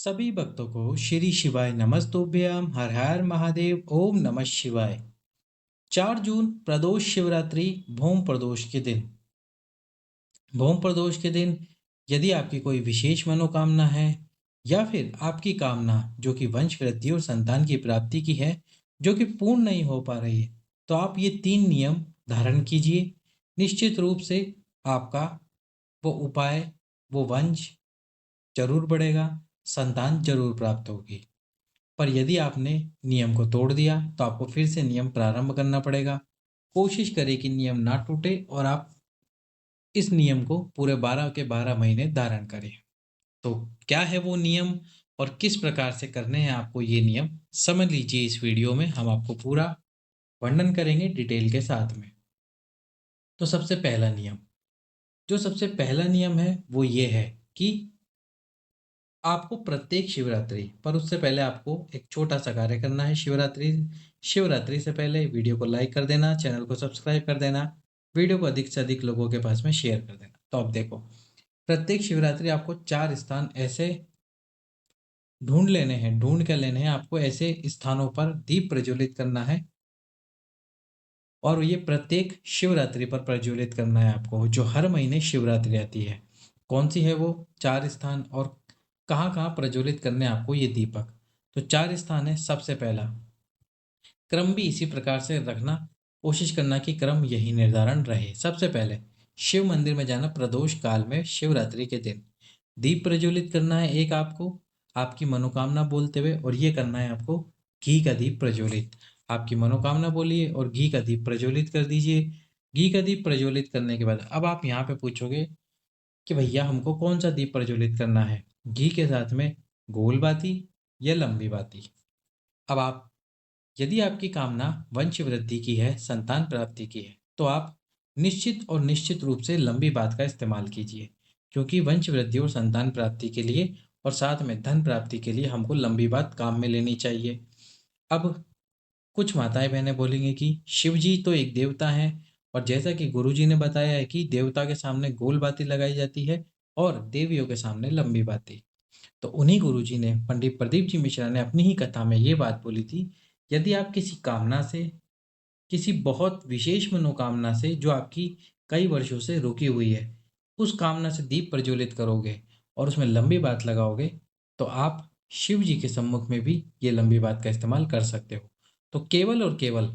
सभी भक्तों को श्री शिवाय नमस्तुभ्यम हर हर महादेव ओम नमः शिवाय। 4 जून प्रदोष शिवरात्रि भौम प्रदोष के दिन। भौम प्रदोष के दिन यदि आपकी कोई विशेष मनोकामना है या फिर आपकी कामना जो कि वंश वृद्धि और संतान की प्राप्ति की है, जो कि पूर्ण नहीं हो पा रही है, तो आप ये 3 नियम धारण कीजिए। निश्चित रूप से आपका वो उपाय, वो वंश जरूर बढ़ेगा, संतान जरूर प्राप्त होगी। पर यदि आपने नियम को तोड़ दिया तो आपको फिर से नियम प्रारंभ करना पड़ेगा। कोशिश करें कि नियम ना टूटे और आप इस नियम को पूरे 12 के 12 महीने धारण करें। तो क्या है वो नियम और किस प्रकार से करने हैं आपको ये नियम, समझ लीजिए। इस वीडियो में हम आपको पूरा वर्णन करेंगे डिटेल के साथ में। तो सबसे पहला नियम है वो ये है कि आपको प्रत्येक शिवरात्रि पर, उससे पहले आपको एक छोटा सा कार्य करना है। शिवरात्रि से पहले वीडियो को लाइक कर देना, चैनल को सब्सक्राइब कर देना, वीडियो को अधिक से अधिक लोगों के पास में शेयर कर देना। तो अब देखो, प्रत्येक शिवरात्रि आपको 4 स्थान ऐसे ढूंढ के लेने हैं। आपको ऐसे स्थानों पर दीप प्रज्वलित करना है और ये प्रत्येक शिवरात्रि पर प्रज्वलित करना है आपको, जो हर महीने शिवरात्रि आती है। कौन सी है वो 4 स्थान और कहाँ कहाँ प्रज्वलित करने हैं आपको ये दीपक? तो 4 स्थान है। सबसे पहला, क्रम भी इसी प्रकार से रखना, कोशिश करना कि क्रम यही निर्धारण रहे। सबसे पहले शिव मंदिर में जाना, प्रदोष काल में शिवरात्रि के दिन दीप प्रज्वलित करना है एक आपको, आपकी मनोकामना बोलते हुए। और ये करना है आपको घी का दीप प्रज्वलित। आपकी मनोकामना बोलिए और घी का दीप प्रज्वलित कर दीजिए। घी का दीप प्रज्वलित करने के बाद अब आप यहाँ पे पूछोगे कि भैया हमको कौन सा दीप प्रज्वलित करना है, घी के साथ में गोल बाती या लंबी बाती? अब आप, यदि आपकी कामना वंश वृद्धि की है, संतान प्राप्ति की है, तो आप निश्चित रूप से लंबी बात का इस्तेमाल कीजिए, क्योंकि वंश वृद्धि और संतान प्राप्ति के लिए और साथ में धन प्राप्ति के लिए हमको लंबी बात काम में लेनी चाहिए। अब कुछ माताएं बहनें बोलेंगे कि शिव जी तो एक देवता हैं, और जैसा कि गुरु जी ने बताया है कि देवता के सामने गोल बाती लगाई जाती है और देवियों के सामने लंबी बाती। तो उन्हीं गुरु जी ने, पंडित प्रदीप जी मिश्रा ने अपनी ही कथा में ये बात बोली थी, यदि आप किसी कामना से, किसी बहुत विशेष मनोकामना से जो आपकी कई वर्षों से रुकी हुई है, उस कामना से दीप प्रज्वलित करोगे और उसमें लंबी बात लगाओगे, तो आप शिव जी के सम्मुख में भी ये लंबी बात का इस्तेमाल कर सकते हो। तो केवल और केवल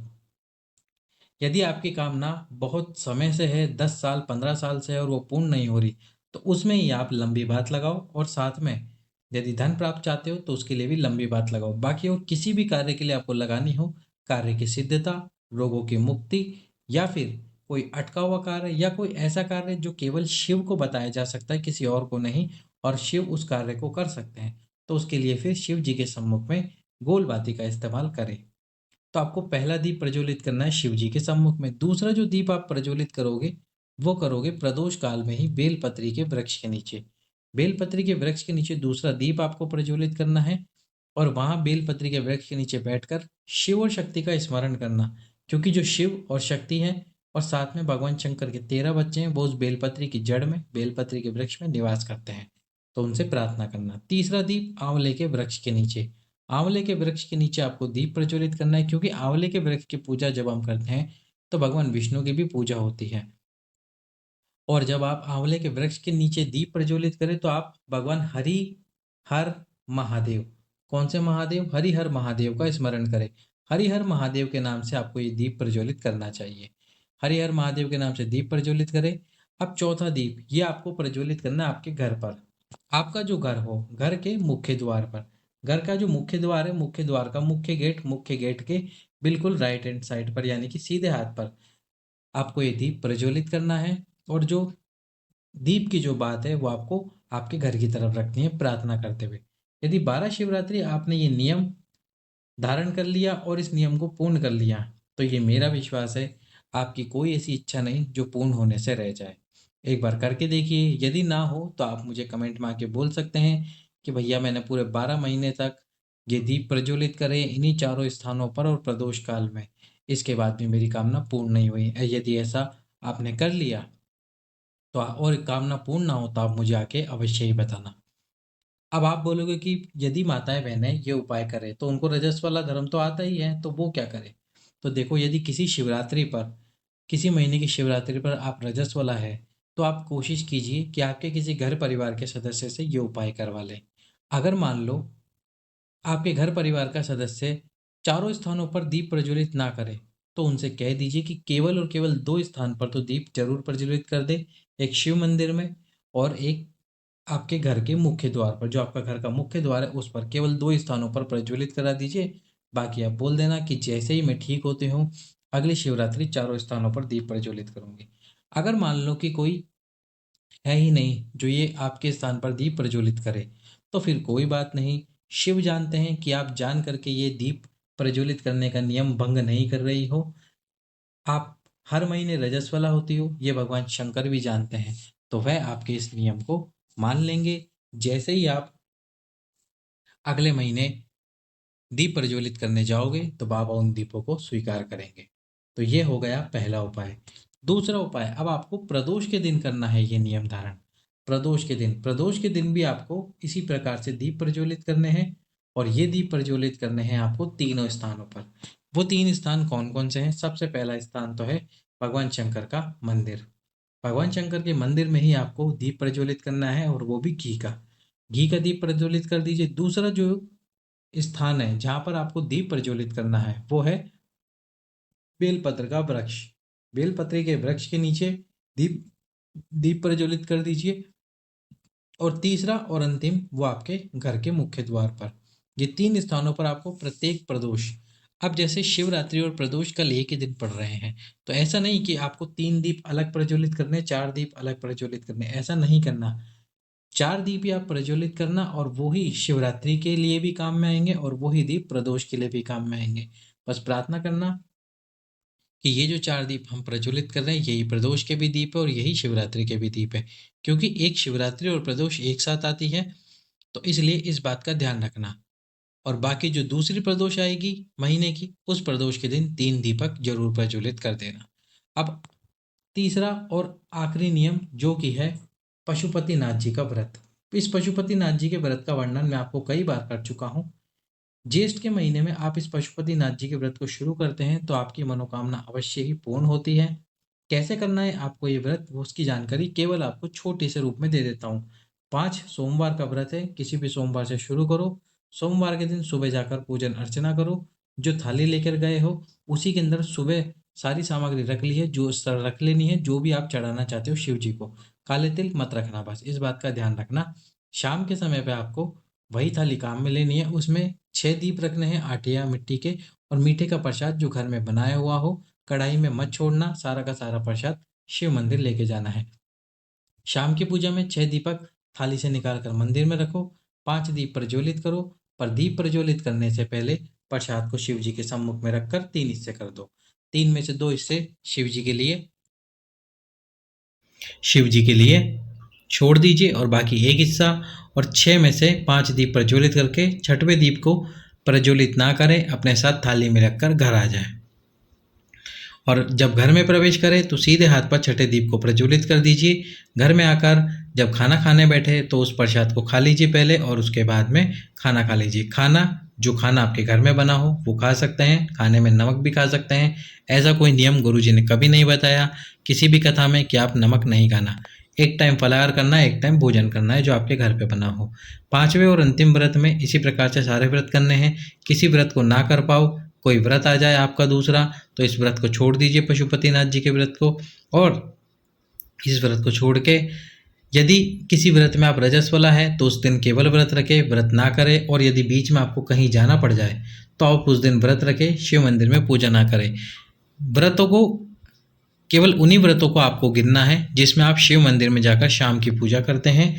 यदि आपकी कामना बहुत समय से है, 10 साल 15 साल से है और वो पूर्ण नहीं हो रही, तो उसमें ही आप लंबी बात लगाओ। और साथ में यदि धन प्राप्त चाहते हो तो उसके लिए भी लंबी बात लगाओ। बाकी और किसी भी कार्य के लिए आपको लगानी हो, कार्य की सिद्धता, रोगों की मुक्ति, या फिर कोई अटका हुआ कार्य या कोई ऐसा कार्य जो केवल शिव को बताया जा सकता है, किसी और को नहीं, और शिव उस कार्य को कर सकते हैं, तो उसके लिए फिर शिव जी के सम्मुख में गोल बाती का इस्तेमाल करें। तो आपको पहला दीप प्रज्वलित करना है शिव जी के सम्मुख में। दूसरा जो दीप आप प्रज्वलित करोगे, वो करोगे प्रदोष काल में ही बेलपत्री के वृक्ष के नीचे। बेलपत्री के वृक्ष के नीचे दूसरा दीप आपको प्रज्वलित करना है और वहां बेलपत्री के वृक्ष के नीचे बैठकर शिव और शक्ति का स्मरण करना, क्योंकि जो शिव और शक्ति है और साथ में भगवान शंकर के 13 बच्चे हैं, वो उस बेलपत्री की जड़ में, बेलपत्री के वृक्ष में निवास करते हैं, तो उनसे प्रार्थना करना। तीसरा दीप आंवले के वृक्ष के नीचे। आंवले के वृक्ष के नीचे आपको दीप प्रज्वलित करना है, क्योंकि आंवले के वृक्ष की पूजा जब हम करते हैं तो भगवान विष्णु की भी पूजा होती है। और जब आप आंवले के वृक्ष के नीचे दीप प्रज्वलित करें तो आप भगवान हरि हर महादेव, कौन से महादेव? हरिहर महादेव का स्मरण करें। हरिहर महादेव के नाम से आपको ये दीप प्रज्वलित करना चाहिए। हरिहर महादेव के नाम से दीप प्रज्वलित करें। अब चौथा दीप ये आपको प्रज्वलित करना है आपके घर पर। आपका जो घर हो, घर के मुख्य द्वार पर। घर का जो मुख्य द्वार है, मुख्य द्वार का मुख्य गेट के बिल्कुल राइट हैंड साइड पर, यानी कि सीधे हाथ पर आपको ये दीप प्रज्वलित करना है। और जो दीप की जो बात है वो आपको आपके घर की तरफ रखनी है प्रार्थना करते हुए। यदि 12 शिवरात्रि आपने ये नियम धारण कर लिया और इस नियम को पूर्ण कर लिया, तो ये मेरा विश्वास है आपकी कोई ऐसी इच्छा नहीं जो पूर्ण होने से रह जाए। एक बार करके देखिए, यदि ना हो तो आप मुझे कमेंट में आके बोल सकते हैं कि भैया मैंने पूरे 12 महीने तक ये दीप प्रज्वलित करे इन्हीं चारों स्थानों पर और प्रदोष काल में, इसके बाद भी मेरी कामना पूर्ण नहीं हुई। यदि ऐसा आपने कर लिया तो और कामना पूर्ण ना हो तो आप मुझे आके अवश्य ही बताना। अब आप बोलोगे कि यदि माताएं बहनें ये उपाय करें तो उनको रजस वाला धर्म तो आता ही है, तो वो क्या करें? तो देखो, यदि किसी शिवरात्रि पर, किसी महीने की शिवरात्रि पर आप रजस वाला है, तो आप कोशिश कीजिए कि आपके किसी घर परिवार के सदस्य से ये उपाय करवा लें। अगर मान लो आपके घर परिवार का सदस्य चारों स्थानों पर दीप प्रज्वलित ना करे, तो उनसे कह दीजिए कि केवल और केवल दो स्थान पर तो दीप जरूर प्रज्वलित कर दे। एक शिव मंदिर में और एक आपके घर के मुख्य द्वार पर, जो आपका घर का मुख्य द्वार है उस पर केवल दो स्थानों पर प्रज्वलित करा दीजिए। बाकी आप बोल देना कि जैसे ही मैं ठीक होती हूँ अगली शिवरात्रि चारों स्थानों पर दीप प्रज्वलित करूंगी। अगर मान लो कि कोई है ही नहीं जो ये आपके स्थान पर दीप प्रज्वलित करे, तो फिर कोई बात नहीं। शिव जानते हैं कि आप जान करके ये दीप प्रज्वलित करने का नियम भंग नहीं कर रही हो। आप हर महीने रजस्वला होती हो, ये भगवान शंकर भी जानते हैं। तो वह आपके इस नियम को मान लेंगे। जैसे ही आप अगले महीने दीप प्रज्वलित करने जाओगे तो बाबा उन दीपों को स्वीकार करेंगे। तो ये हो गया पहला उपाय। दूसरा उपाय, अब आपको प्रदोष के दिन करना है ये नियम धारण। प्रदोष के दिन भी आपको इसी प्रकार से दीप प्रज्वलित करने हैं, और ये दीप प्रज्वलित करने हैं आपको तीनों स्थानों पर। वो तीन स्थान कौन कौन से हैं? सबसे पहला स्थान तो है भगवान शंकर का मंदिर। भगवान शंकर के मंदिर में ही आपको दीप प्रज्वलित करना है, और वो भी घी का दीप प्रज्वलित कर दीजिए। दूसरा जो स्थान है जहां पर आपको दीप प्रज्वलित करना है वो है बेलपत्र का वृक्ष। बेलपत्र के वृक्ष के नीचे दीप दीप प्रज्वलित कर दीजिए। और तीसरा और अंतिम वो आपके घर के मुख्य द्वार पर। ये तीन स्थानों पर आपको प्रत्येक प्रदोष, अब जैसे शिवरात्रि और प्रदोष कल एक ही दिन पड़ रहे हैं, तो ऐसा नहीं कि आपको तीन दीप अलग प्रज्वलित करने, चार दीप अलग प्रज्वलित करने, ऐसा नहीं करना। चार दीप ही आप प्रज्वलित करना, और वो ही शिवरात्रि के लिए भी काम में आएंगे और वही दीप प्रदोष के लिए भी काम में आएंगे। बस प्रार्थना करना कि ये जो चार दीप हम प्रज्वलित कर रहे हैं यही प्रदोष के भी दीप है और यही शिवरात्रि के भी दीप है, क्योंकि एक शिवरात्रि और प्रदोष एक साथ आती है। तो इसलिए इस बात का ध्यान रखना। और बाकी जो दूसरी प्रदोष आएगी महीने की, उस प्रदोष के दिन तीन दीपक जरूर प्रज्वलित कर देना। अब तीसरा और आखिरी नियम जो कि है पशुपतिनाथ जी का व्रत। इस पशुपतिनाथ जी के व्रत का वर्णन मैं आपको कई बार कर चुका हूँ। ज्येष्ठ के महीने में आप इस पशुपतिनाथ जी के व्रत को शुरू करते हैं तो आपकी मनोकामना अवश्य ही पूर्ण होती है। कैसे करना है आपको ये व्रत, वो उसकी जानकारी केवल आपको छोटे से रूप में दे देता हूँ। 5 सोमवार का व्रत है, किसी भी सोमवार से शुरू करो। सोमवार के दिन सुबह जाकर पूजन अर्चना करो। जो थाली लेकर गए हो उसी के अंदर सुबह सारी सामग्री रख ली है, जो रख लेनी है, जो भी आप चढ़ाना चाहते हो शिव जी को। काले तिल मत रखना, बस इस बात का ध्यान रखना। शाम के समय पे आपको वही थाली काम में लेनी है, उसमें 6 दीप रखने हैं आटे या मिट्टी के, और मीठे का प्रसाद जो घर में बनाया हुआ हो कढ़ाई में मत छोड़ना, सारा का सारा प्रसाद शिव मंदिर लेके जाना है। शाम की पूजा में 6 दीपक थाली से निकाल कर मंदिर में रखो। 5 दीप प्रज्वलित करो, पर दीप प्रज्वलित करने से पहले प्रसाद को शिव जी के सम्मुख में रखकर 3 हिस्से कर दो। 3 में से 2 हिस्से शिव जी के लिए छोड़ दीजिए, और बाकी एक हिस्सा और 6 में से 5 दीप प्रज्वलित करके छठवें दीप को प्रज्वलित ना करें, अपने साथ थाली में रखकर घर आ जाए। और जब घर में प्रवेश करें तो सीधे हाथ पर छठे दीप को प्रज्वलित कर दीजिए। घर में आकर जब खाना खाने बैठे तो उस प्रसाद को खा लीजिए पहले, और उसके बाद में खाना खा लीजिए। जो खाना आपके घर में बना हो वो खा सकते हैं, खाने में नमक भी खा सकते हैं। ऐसा कोई नियम गुरुजी ने कभी नहीं बताया किसी भी कथा में कि आप नमक नहीं खाना। एक टाइम फलाहार करना है, एक टाइम भोजन करना है जो आपके घर पे बना हो। 5वें और अंतिम व्रत में इसी प्रकार से सारे व्रत करने हैं। किसी व्रत को ना कर पाओ, कोई व्रत आ जाए आपका दूसरा, तो इस व्रत को छोड़ दीजिए, पशुपतिनाथ जी के व्रत को। और इस व्रत को छोड़ के यदि किसी व्रत में आप रजस्वला है तो उस दिन केवल व्रत रखे, व्रत ना करें। और यदि बीच में आपको कहीं जाना पड़ जाए तो आप उस दिन व्रत रखें, शिव मंदिर में पूजा ना करें। व्रतों को केवल उन्हीं व्रतों को आपको गिनना है जिसमें आप शिव मंदिर में जाकर शाम की पूजा करते हैं,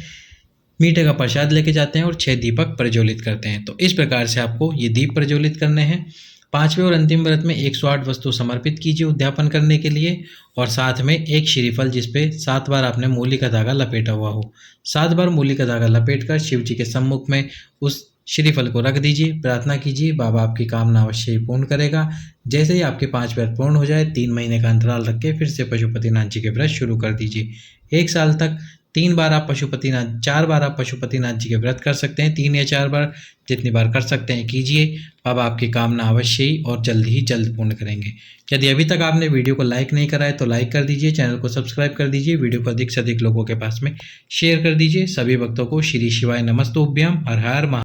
मीठे का प्रसाद लेके जाते हैं और 6 दीपक प्रज्वलित करते हैं। तो इस प्रकार से आपको ये दीप प्रज्वलित करने हैं। 5वें और अंतिम व्रत में 108 वस्तु समर्पित कीजिए उद्यापन करने के लिए, और साथ में एक श्रीफल जिसपे 7 बार आपने मूली का धागा लपेटा हुआ हो। 7 बार मूली का धागा लपेटकर शिव जी के सम्मुख में उस श्रीफल को रख दीजिए। प्रार्थना कीजिए, बाबा आपकी कामना अवश्य ही पूर्ण करेगा। जैसे ही आपके 5 व्रत पूर्ण हो जाए 3 महीने का अंतराल रख के फिर से पशुपतिनाथ जी के व्रत शुरू कर दीजिए। 1 साल तक 3 बार आप पशुपतिनाथ 4 बार आप पशुपतिनाथ जी के व्रत कर सकते हैं, 3 या 4 बार, जितनी बार कर सकते हैं कीजिए। बाबा आपकी कामना अवश्य ही और जल्द ही जल्द पूर्ण करेंगे। यदि अभी तक आपने वीडियो को लाइक नहीं करा है तो लाइक कर दीजिए, चैनल को सब्सक्राइब कर दीजिए, वीडियो को अधिक से अधिक लोगों के पास में शेयर कर दीजिए। सभी भक्तों को श्री शिवाय नमस्तुभ्यम। हर हर महा